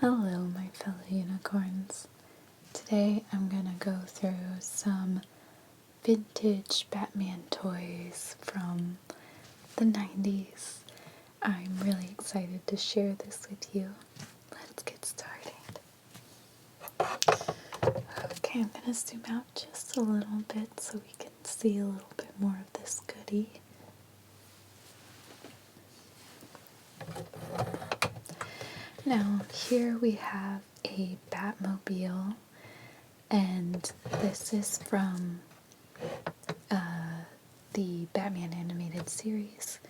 Hello, my fellow unicorns. Today I'm gonna go through some vintage Batman toys from the 90s. I'm really excited to share this with you. Let's get started. Okay, I'm gonna zoom out just a little bit so we can see a little bit more of this goodie. Now, here we have a Batmobile, and this is from the Batman animated series.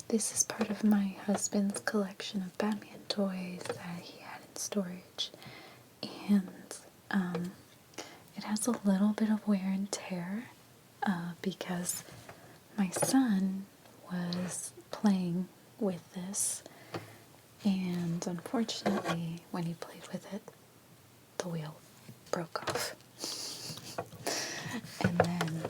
This is part of my husband's collection of Batman toys that he had in storage, and it has a little bit of wear and tear because my son was playing with this, and unfortunately when he played with it, the wheel broke off. And then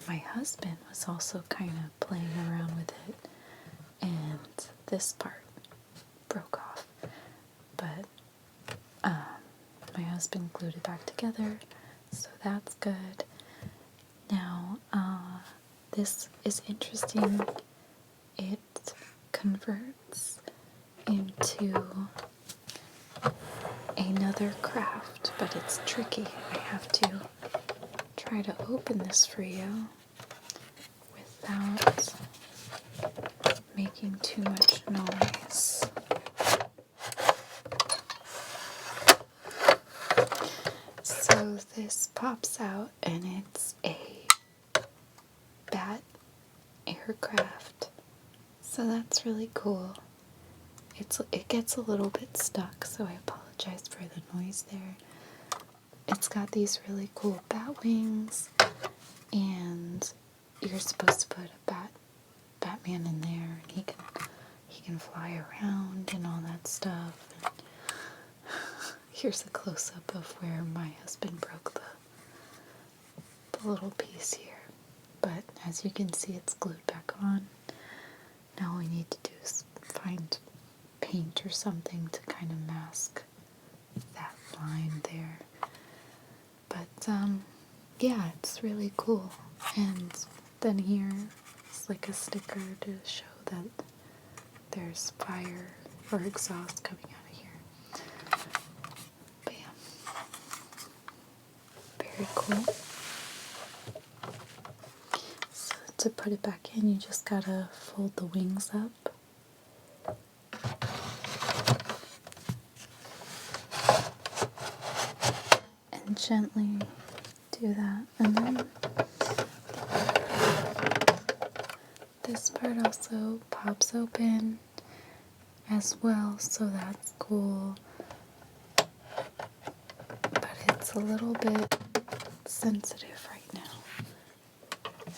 my husband was also kind of playing around with it, and this part broke off. But my husband glued it back together, so that's good. Now, this is interesting. It converts into another craft, but it's tricky. I have to try to open this for you without making too much noise. So this pops out and it's a bat aircraft. So that's really cool. It gets a little bit stuck, so I apologize for the noise there. It's got these really cool bat wings, and you're supposed to put a Batman in there, and he can fly around and all that stuff. And here's a close-up of where my husband broke the little piece here. But as you can see, it's glued back on. Now all we need to do is find paint or something to kind of mask that line there. But yeah, it's really cool. And then here is like a sticker to show that there's fire or exhaust coming out of here. But yeah, very cool. So to put it back in, you just gotta fold the wings up. And gently do that. And then this part also pops open as well, so that's cool. But it's a little bit sensitive right now.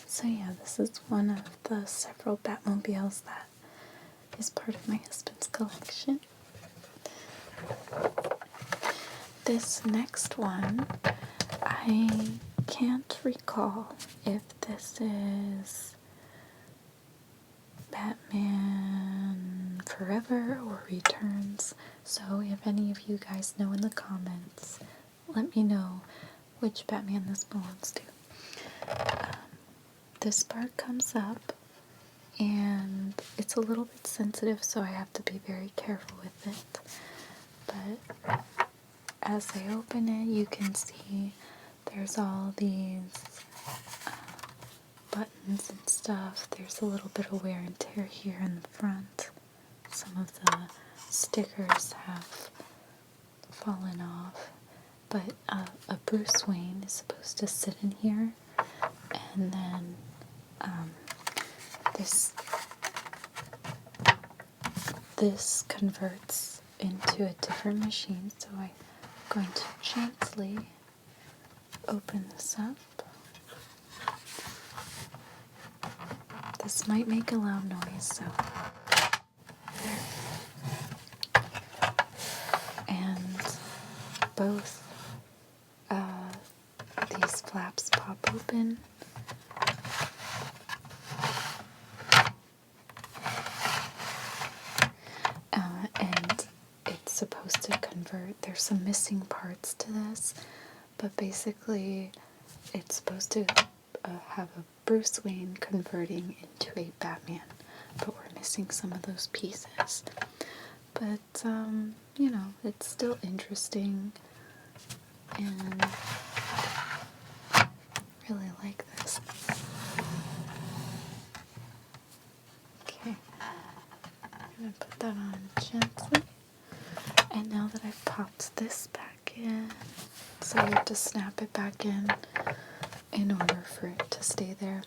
So yeah, this is one of the several Batmobiles that is part of my husband's collection. This next one, I can't recall if this is Batman Forever or Returns, so if any of you guys know in the comments, let me know which Batman this belongs to. This part comes up, and it's a little bit sensitive, so I have to be very careful with it. But as I open it, you can see there's all these buttons and stuff. There's a little bit of wear and tear here in the front. Some of the stickers have fallen off. But a Bruce Wayne is supposed to sit in here, and then this converts into a different machine, so I'm going to gently open this up. This might make a loud noise, so there. And both these flaps pop open. And supposed to convert. There's some missing parts to this, but basically it's supposed to have a Bruce Wayne converting into a Batman, but we're missing some of those pieces. But, you know, it's still interesting, and I really like this. Okay, I'm going to put that on gently. And now that I've popped this back in, so I have to snap it back in order for it to stay there.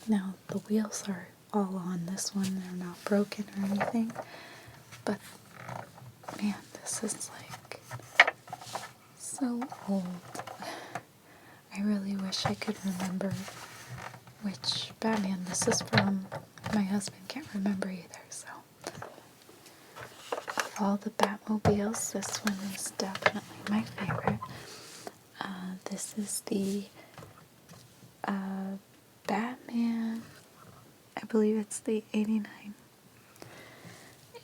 Now the wheels are all on this one, they're not broken or anything, but man, this is like so old. I really wish I could remember which Batman this is from. My husband can't remember either, so. Of all the Batmobiles, this one is definitely my favorite. This is the Batman, I believe it's the 89.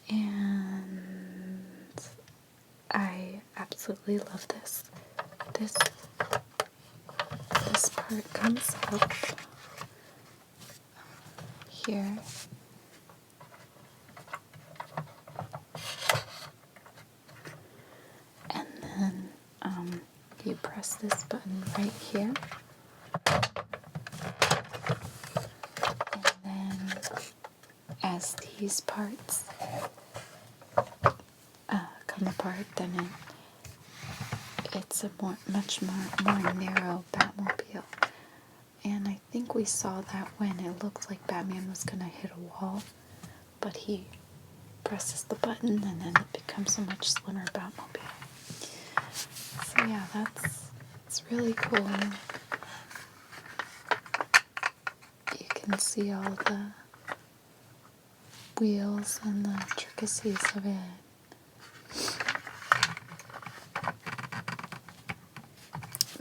And I absolutely love this. This part comes up here. And then you press this button right here. And then as these parts come apart, then it's a much more narrow Batmobile. And I think we saw that when it looked like Batman was going to hit a wall, but he presses the button and then it becomes a much slimmer Batmobile. So yeah, it's really cool. You can see all the wheels and the intricacies of it.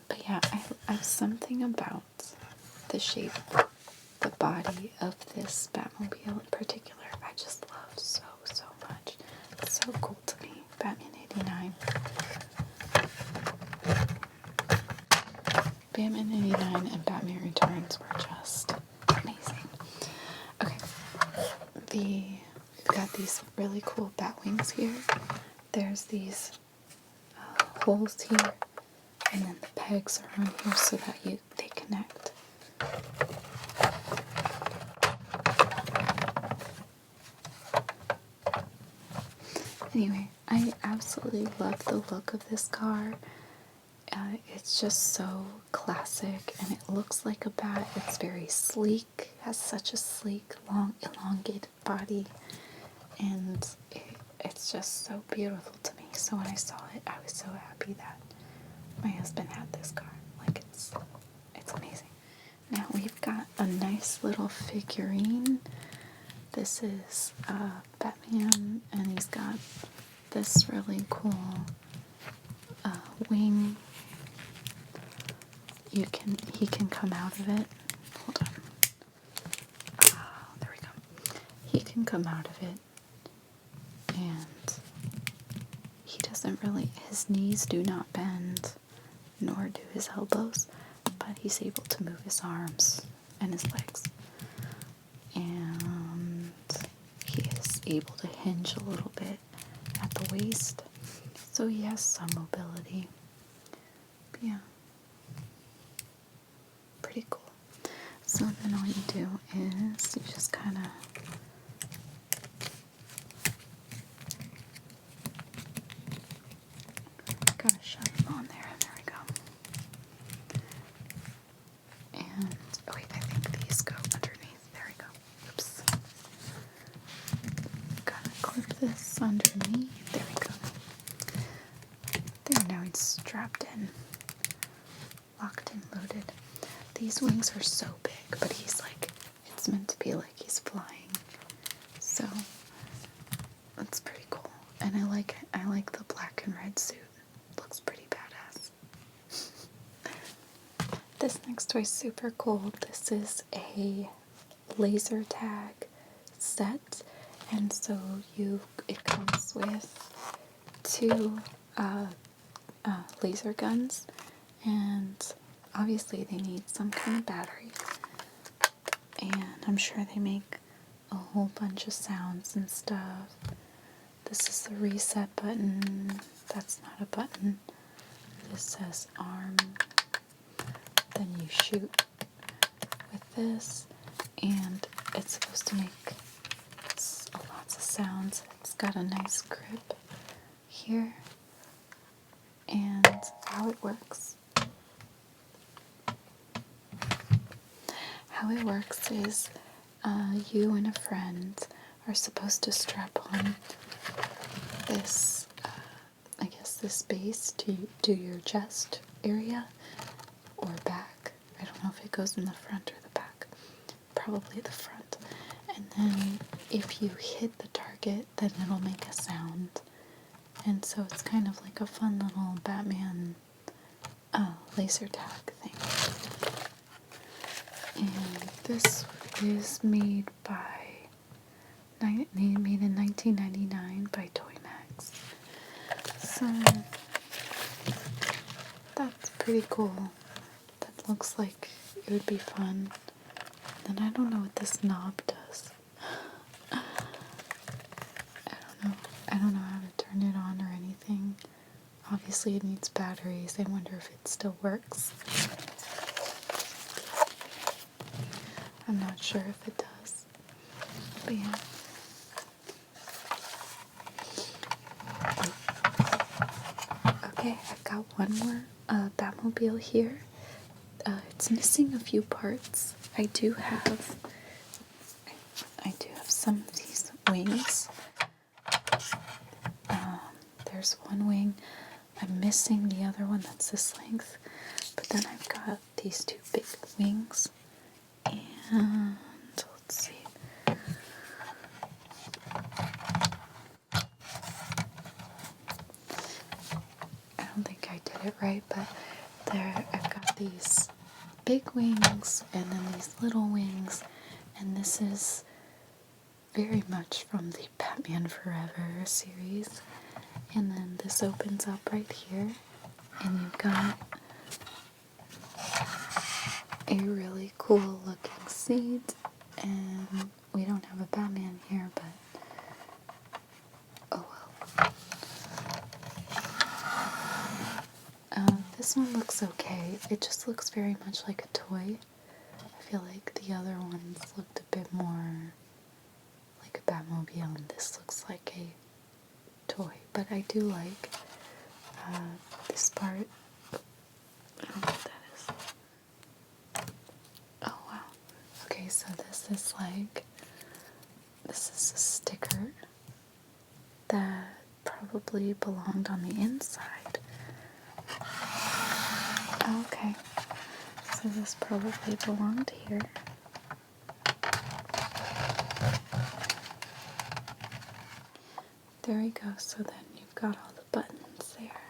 But yeah, I have something about the shape, the body of this Batmobile in particular, I just love so much. It's so cool to me. Batman 89. Batman 89 and Batman Returns were just amazing. Okay, we've got these really cool bat wings here. There's these holes here, and then the pegs are on here so that they connect. Anyway, I absolutely love the look of this car. It's just so classic, and it looks like a bat. It's very sleek, has such a sleek, long, elongated body, and it's just so beautiful to me. So when I saw it, I was so happy that my husband had this car. Like, it's amazing. Now we've got a nice little figurine. This is Batman, and he's got this really cool wing. He can come out of it. Hold on. There we go. He can come out of it, and he doesn't really, his knees do not bend, nor do his elbows, but he's able to move his arms and his legs. And he is able to hinge a little bit at the waist, so he has some mobility. But yeah. Pretty cool. So then all you do is you just kind of gotta shove them on there. There we go. And oh wait, I think these go underneath. There we go. Oops. Gotta clip this underneath. There we go. There, now it's strapped in, locked and loaded. These wings are so big, but he's like, it's meant to be like he's flying. So that's pretty cool. And I like the black and red suit. Looks pretty badass. This next toy is super cool. This is a laser tag set, and so it comes with two laser guns, and obviously they need some kind of battery. And I'm sure they make a whole bunch of sounds and stuff. This is the reset button. That's not a button. This says arm. Then you shoot with this, and it's supposed to make lots of sounds. It's got a nice grip here, and how it works. How it works is you and a friend are supposed to strap on this, I guess this base to your chest area or back. I don't know if it goes in the front or the back. Probably the front. And then if you hit the target, then it'll make a sound. And so it's kind of like a fun little Batman laser tag thing. And this is made in 1999 by Toy Max. So that's pretty cool. That looks like it would be fun. And I don't know what this knob does. I don't know how to turn it on or anything. Obviously it needs batteries. I wonder if it still works. I'm not sure if it does. But yeah. Okay, I've got one more Batmobile here. It's missing a few parts. I do have some of these wings. There's one wing. I'm missing the other one that's this length. But then I've got these two big wings. And let's see. I don't think I did it right, but there I've got these big wings and then these little wings, and this is very much from the Batman Forever series. And then this opens up right here, and you've got a really cool looking seat. And we don't have a Batman here, but oh well. This one looks okay. It just looks very much like a toy. I feel like the other ones looked a bit more like a Batmobile, and this looks like a toy. But I do like this part. I don't know what that is. Oh wow. Okay, so this is a sticker that probably belonged on the inside. Okay, so this probably belonged here. There we go, so then you've got all the buttons there.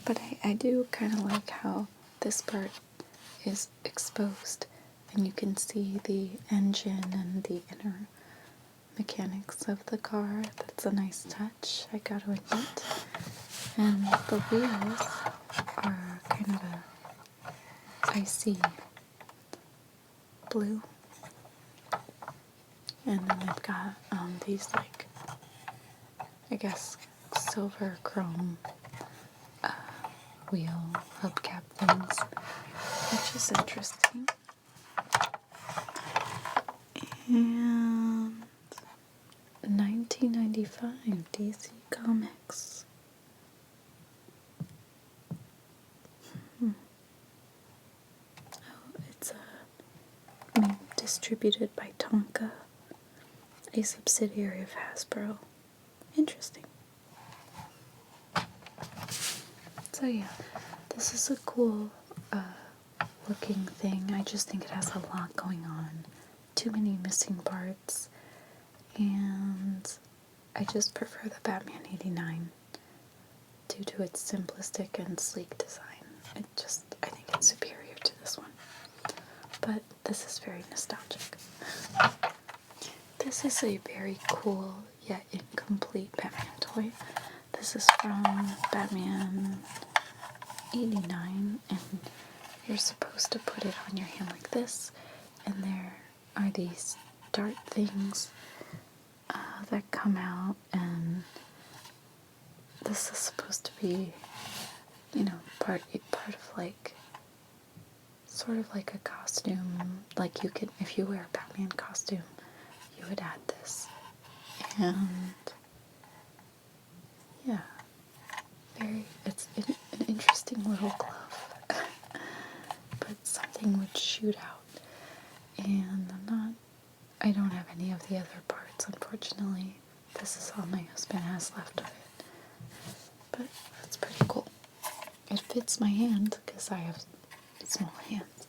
But I do kind of like how this part is exposed, and you can see the engine and the inner mechanics of the car. That's a nice touch, I gotta admit. And the wheels are kind of a icy blue. And then they've got these I guess silver chrome wheel hubcap things, which is interesting. And 1995 DC Comics. Oh, it's distributed by Tonka, a subsidiary of Hasbro. Interesting. So yeah, this is a cool looking thing. I just think it has a lot going on. Too many missing parts. And I just prefer the Batman 89 due to its simplistic and sleek design. I think it's superior to this one. this is very nostalgic. This is a very cool yet incomplete Batman toy. This is from Batman 89, and you're supposed to put it on your hand like this, and there are these dart things that come out, and this is supposed to be, part of like, sort of like a costume. Like, you could, if you wear a Batman costume, you would add this. And yeah, it's an interesting little glove, but something would shoot out. And I don't have any of the other parts, unfortunately. This is all my husband has left of it. But that's pretty cool. It fits my hand because I have small hands.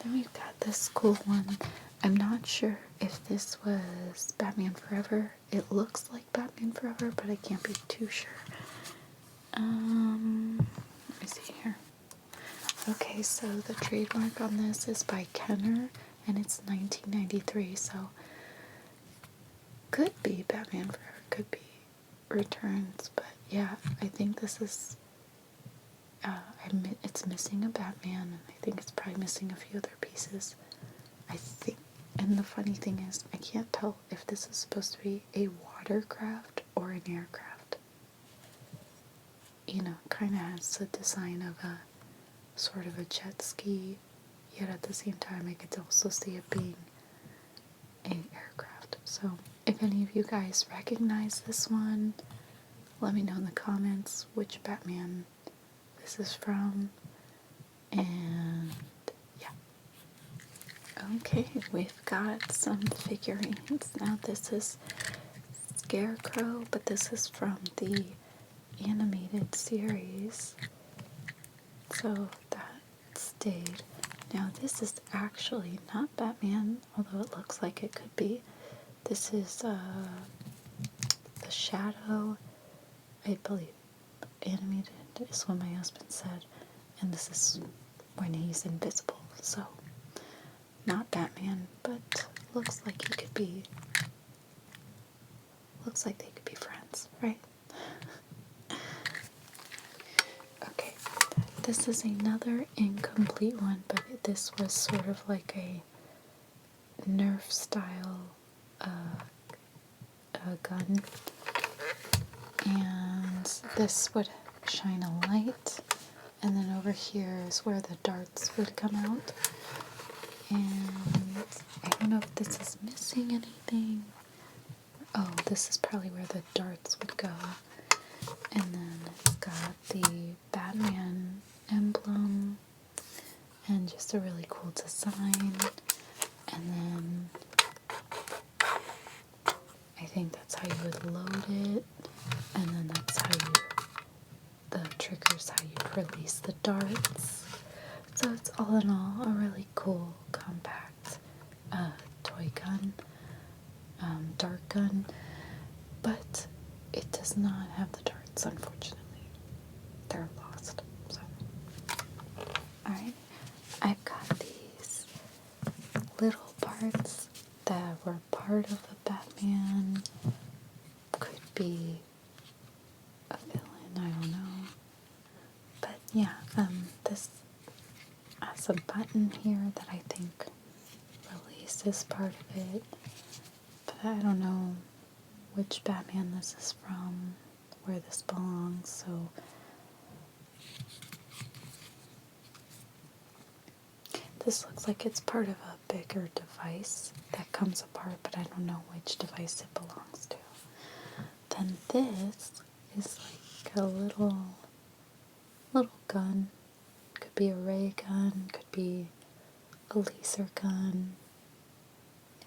Then we've got this cool one. I'm not sure if this was Batman Forever. It looks like Batman Forever, but I can't be too sure. Let me see here. Okay, so the trademark on this is by Kenner, and it's 1993, so could be Batman Forever, could be Returns, but yeah, I think this is, it's missing a Batman, and I think it's probably missing a few other pieces. I think, and the funny thing is, I can't tell if this is supposed to be a watercraft or an aircraft. Kind of has the design of a sort of a jet ski, yet at the same time I could also see it being an aircraft. So if any of you guys recognize this one, let me know in the comments which Batman this is from. And yeah. Okay, we've got some figurines. Now this is Scarecrow, but this is from the animated series. So that stayed. Now this is actually not Batman, although it looks like it could be. This is the Shadow, I believe, animated is what my husband said, and this is when he's invisible. So not Batman, but looks like he could be. Looks like they could be friends, right? Okay, this is another incomplete one, but this was sort of like a Nerf style gun, and this would shine a light, and then over here is where the darts would come out, and I don't know if this is missing anything. Oh, this is probably where the darts would go, and then it's got the Batman emblem, and just a really cool design, and then I think that's how you would load it, and then that's how the triggers how you release the darts. So it's all in all a really cool, compact toy gun, dart gun, but it does not have the darts, unfortunately. They're lost. So, alright, I've got these little parts that were part of the Batman. Could be a villain, I don't know. But yeah, this has a button here that I think releases part of it. But I don't know which Batman this is from, where this belongs, so this looks like it's part of a bigger device that comes apart, but I don't know which device it belongs to. Then this is like a little gun. Could be a ray gun, could be a laser gun.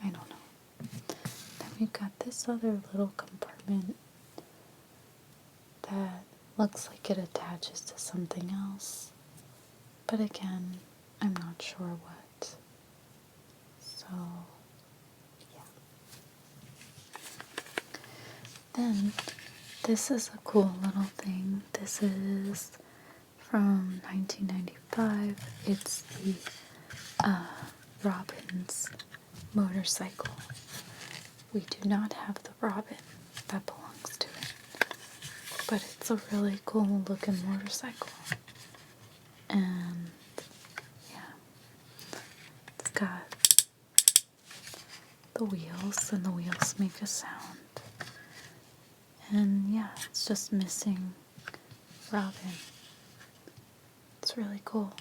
I don't know. Then we've got this other little compartment that looks like it attaches to something else. But again, I'm not sure what. So, yeah. Then, this is a cool little thing. This is from 1995. It's the Robin's motorcycle. We do not have the Robin that belongs to it, but it's a really cool looking motorcycle. And yeah, it's got the wheels, and the wheels make a sound. And yeah, it's just missing Robin. It's really cool.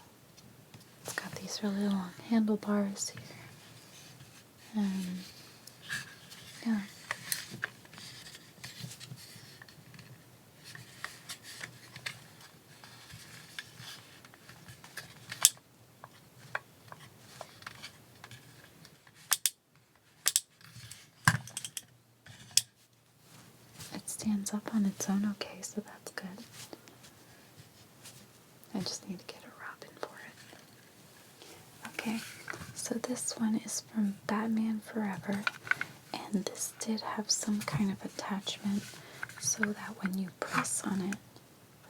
It's got these really long handlebars here. And yeah. It stands up on its own okay, so that's good. I just need to get a Robin for it. Okay, so this one is from Batman Forever, and this did have some kind of attachment so that when you press on it,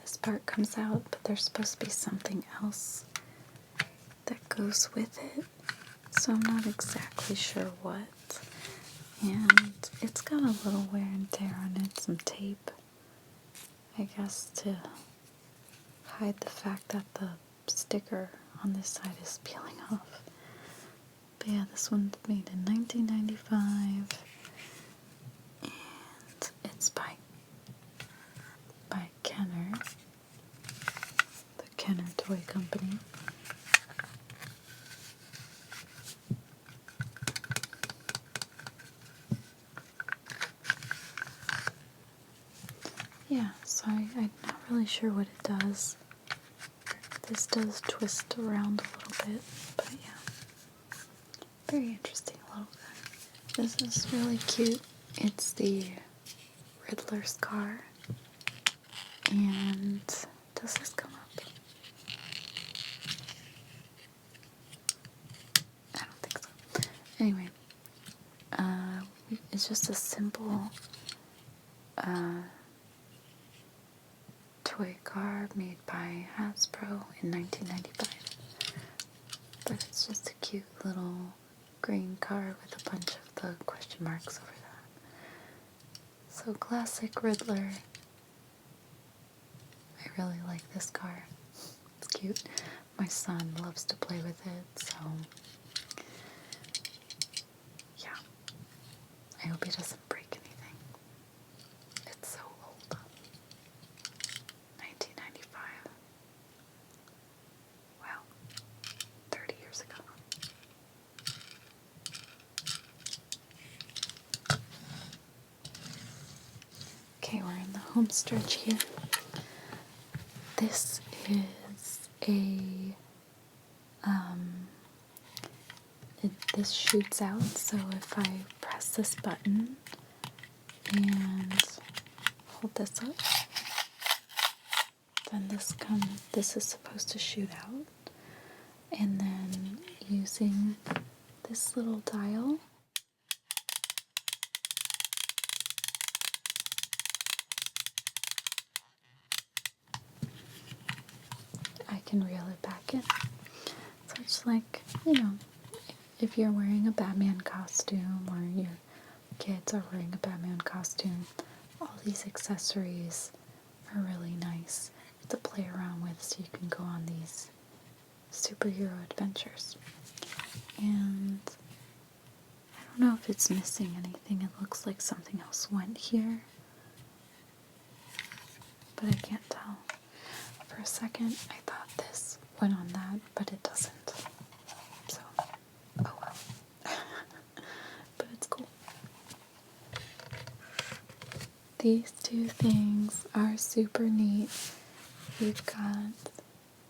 this part comes out, but there's supposed to be something else that goes with it, so I'm not exactly sure what. And it's got a little wear and tear on it, some tape, I guess, to hide the fact that the sticker on this side is peeling off. But yeah, this one's made in 1995, and it's by Kenner, the Kenner Toy Company. Yeah, so I'm not really sure what it does. This does twist around a little bit, but yeah. Very interesting little guy. This is really cute. It's the Riddler's car. And does this come up? I don't think so. Anyway, it's just a simple toy car made by Hasbro in 1995. But it's just a cute little green car with a bunch of the question marks over that. So classic Riddler. I really like this car. It's cute. My son loves to play with it, so yeah. I hope he doesn't break anything. It's so old. 1995. Wow. 30 years ago. Okay, we're in the home stretch here. This is this shoots out, so if I press this button and hold this up, then this is supposed to shoot out. And then using this little dial, I can reel it back in. So it's like, if you're wearing a Batman costume or your kids are wearing a Batman costume, all these accessories are really nice to play around with so you can go on these superhero adventures. And I don't know if it's missing anything. It looks like something else went here, but I can't tell. For a second, I thought this went on that, but it doesn't. So, oh well. But it's cool. These two things are super neat. We've got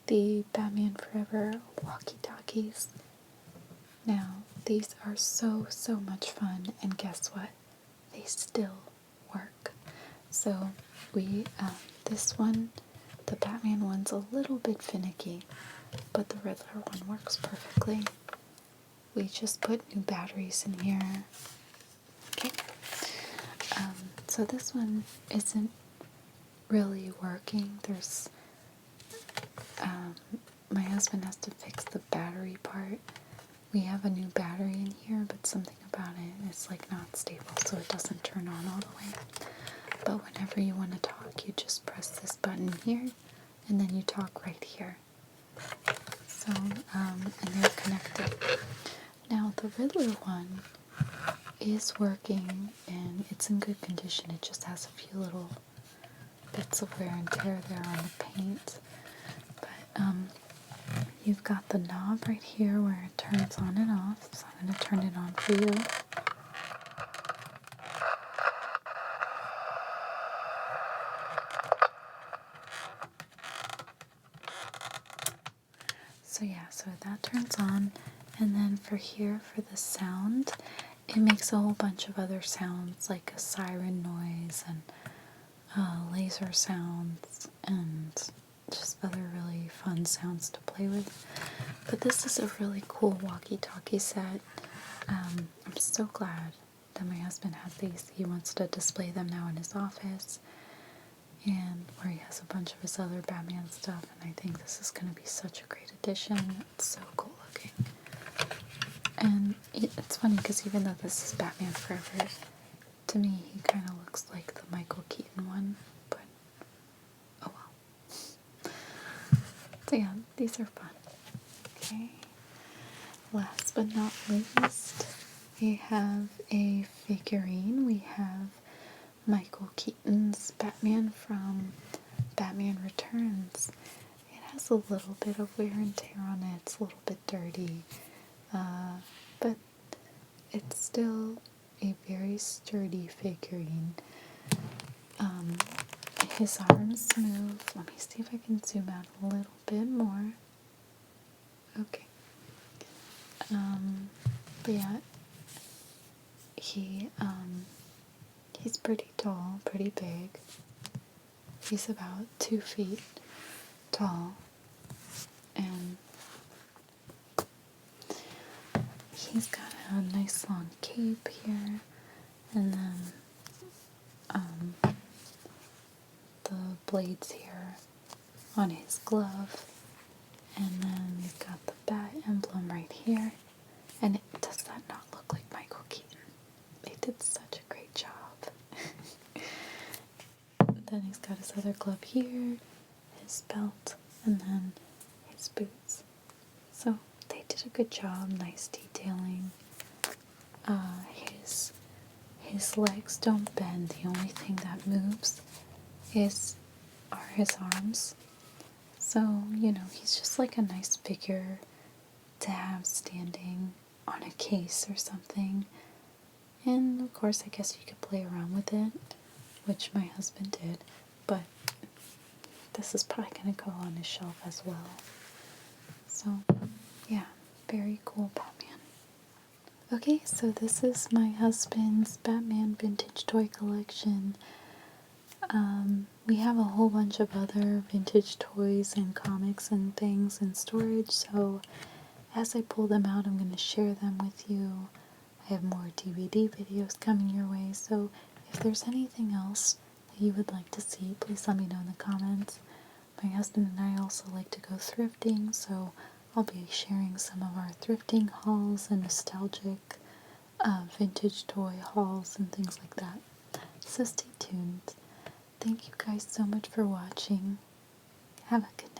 the Batman Forever walkie-talkies. Now, these are so much fun, and guess what? They still work. So, this one, the Batman one's a little bit finicky, but the Riddler one works perfectly. We just put new batteries in here. Okay. So this one isn't really working. There's, my husband has to fix the battery part, we have a new battery in here, but something about it is like not stable, so it doesn't turn on all the way. But whenever you want to talk, you just press this button here, and then you talk right here. So, and they're connected. Now, the Riddler one is working, and it's in good condition. It just has a few little bits of wear and tear there on the paint. But, you've got the knob right here where it turns on and off, so I'm going to turn it on for you. So yeah, so that turns on, and then for here, for the sound, it makes a whole bunch of other sounds, like a siren noise, and laser sounds, and just other really fun sounds to play with. But this is a really cool walkie-talkie set. I'm so glad that my husband has these. He wants to display them now in his office, and where he has a bunch of his other Batman stuff, and I think this is going to be such a great addition. It's so cool looking. And it's funny because even though this is Batman Forever, to me he kind of looks like the Michael Keaton one, but oh well. So yeah, these are fun. Okay. Last but not least, we have a figurine. We have Michael Keaton's Batman from Batman Returns. It has a little bit of wear and tear on it. It's a little bit dirty, but it's still a very sturdy figurine. His arms move. Let me see if I can zoom out a little bit more. Okay. But yeah, he's pretty tall, pretty big. He's about 2 feet tall, and he's got a nice long cape here, and then the blades here on his glove, and then we've got the bat emblem right here. And does that not look like Michael Keaton? They did such a great job. Then he's got his other glove here, his belt, and then his boots. So they did a good job, nice detailing. His legs don't bend. The only thing that moves are his arms. So, he's just like a nice figure to have standing on a case or something. And of course, I guess you could play around with it, which my husband did, but this is probably going to go on his shelf as well. So, yeah, very cool Batman. Okay, so this is my husband's Batman vintage toy collection. We have a whole bunch of other vintage toys and comics and things in storage, so as I pull them out, I'm going to share them with you. I have more DVD videos coming your way, so if there's anything else that you would like to see, please let me know in the comments. My husband and I also like to go thrifting, so I'll be sharing some of our thrifting hauls and nostalgic vintage toy hauls and things like that. So stay tuned. Thank you guys so much for watching. Have a good night.